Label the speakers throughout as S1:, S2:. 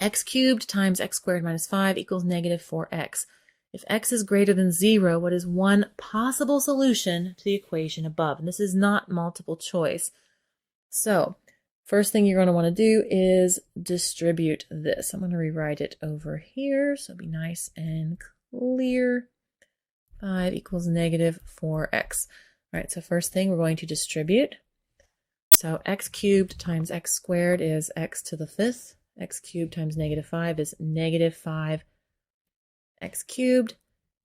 S1: x cubed times x squared minus 5 equals negative 4x. If x is greater than 0, what is one possible solution to the equation above? And this is not multiple choice. So first thing you're going to want to do is distribute this. I'm going to rewrite it over here so it'll be nice and clear. 5 equals negative 4x. All right, so first thing we're going to distribute. So x cubed times x squared is x to the 5th. X cubed times negative 5 is negative 5 x cubed,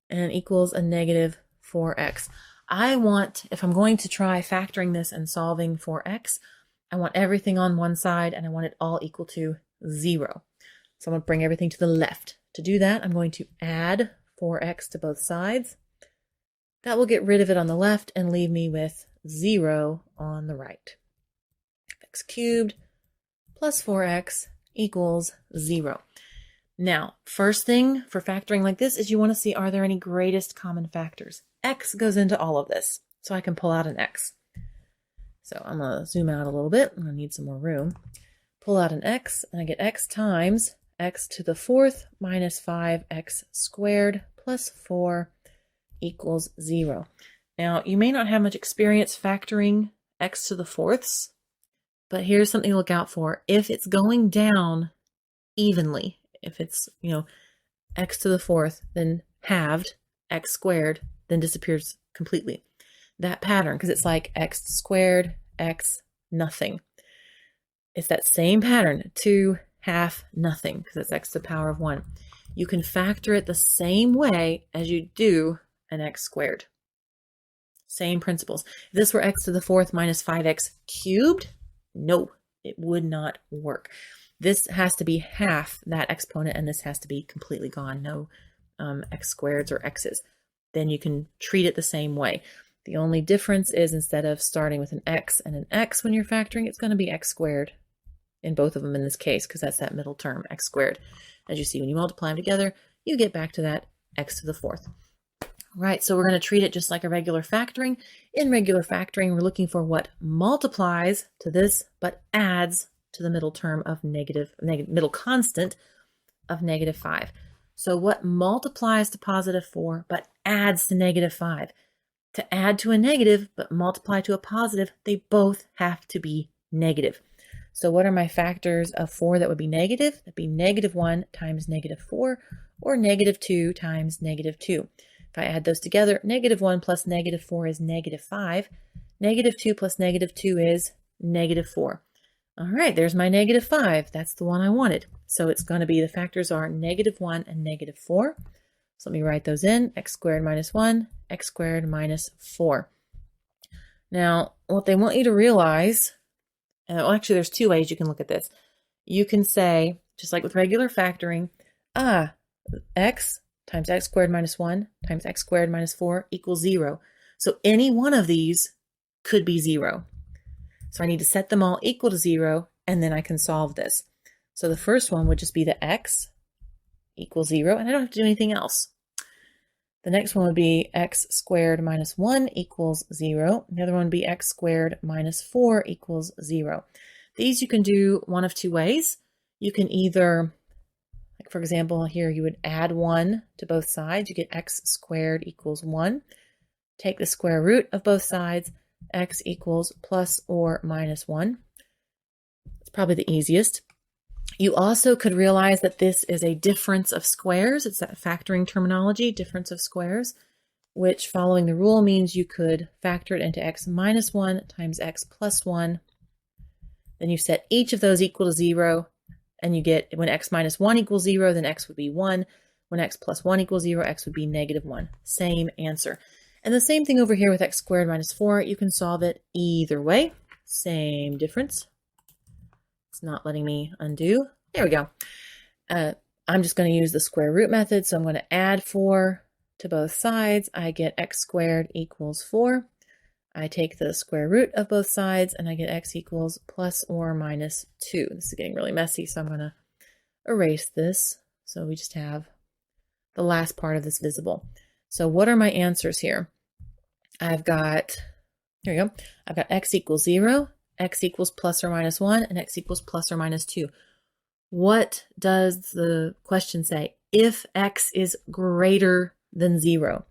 S1: and equals a negative 4x. I want, if I'm going to try factoring this and solving for x, I want everything on one side and I want it all equal to 0. So I'm going to bring everything to the left. To do that, I'm going to add 4x to both sides. That will get rid of it on the left and leave me with 0 on the right. X cubed plus 4x equals 0. Now, first thing for factoring like this is you want to see, are there any greatest common factors? X goes into all of this, so I can pull out an x. So I'm going to zoom out a little bit. I'm going to need some more room. Pull out an x, and I get x times x to the 4th minus 5x squared plus 4 equals 0. Now, you may not have much experience factoring x to the 4ths, but here's something to look out for. If it's going down evenly, if it's, x to the 4th, then halved, x squared, then disappears completely. That pattern, because it's like x squared, x, nothing. It's that same pattern, 2, half, nothing, because it's x to the power of 1. You can factor it the same way as you do an x squared. Same principles. If this were x to the 4th minus 5x cubed, no, it would not work. This has to be half that exponent, and this has to be completely gone. No x squareds or x's. Then you can treat it the same way. The only difference is instead of starting with an x and an x when you're factoring, it's going to be x squared in both of them in this case, because that's that middle term, x squared. As you see, when you multiply them together, you get back to that x to the 4th. Right, so we're going to treat it just like a regular factoring. In regular factoring, we're looking for what multiplies to this, but adds to the middle term of middle constant of negative 5. So what multiplies to positive 4, but adds to negative 5? To add to a negative, but multiply to a positive, they both have to be negative. So what are my factors of 4 that would be negative? That'd be negative 1 times negative 4, or negative 2 times negative 2. If I add those together, negative 1 plus negative 4 is negative 5. Negative 2 plus negative 2 is negative 4. All right, there's my negative 5. That's the one I wanted. So it's going to be, the factors are negative 1 and negative 4. So let me write those in. X squared minus 1, x squared minus 4. Now, what they want you to realize, well, actually, there's two ways you can look at this. You can say, just like with regular factoring, x times x squared minus 1 times x squared minus 4 equals 0. So any one of these could be 0. So I need to set them all equal to 0, and then I can solve this. So the first one would just be the x equals 0, and I don't have to do anything else. The next one would be x squared minus 1 equals 0. The other one would be x squared minus 4 equals 0. These you can do one of two ways. You can either, like for example, here you would add 1 to both sides. You get x squared equals 1. Take the square root of both sides. X equals plus or minus 1. It's probably the easiest. You also could realize that this is a difference of squares. It's that factoring terminology, difference of squares, which following the rule means you could factor it into x minus 1 times x plus 1. Then you set each of those equal to 0, and you get, when x minus 1 equals 0, then x would be 1. When x plus 1 equals 0, x would be negative 1. Same answer. And the same thing over here with x squared minus 4. You can solve it either way. Same difference. It's not letting me undo. There we go. I'm just going to use the square root method. So I'm going to add 4 to both sides. I get x squared equals 4. I take the square root of both sides, and I get x equals plus or minus 2. This is getting really messy, so I'm going to erase this. So we just have the last part of this visible. So what are my answers here? I've got, here we go. I've got x equals 0, x equals plus or minus 1, and x equals plus or minus 2. What does the question say? If x is greater than 0.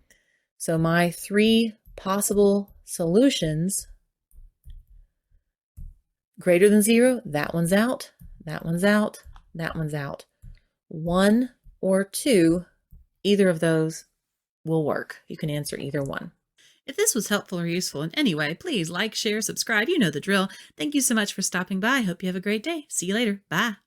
S1: So my 3 possible solutions, greater than 0, that one's out, that one's out, that one's out. 1 or 2, either of those will work. You can answer either one.
S2: If this was helpful or useful in any way, please like, share, subscribe. You know the drill. Thank you so much for stopping by. Hope you have a great day. See you later. Bye.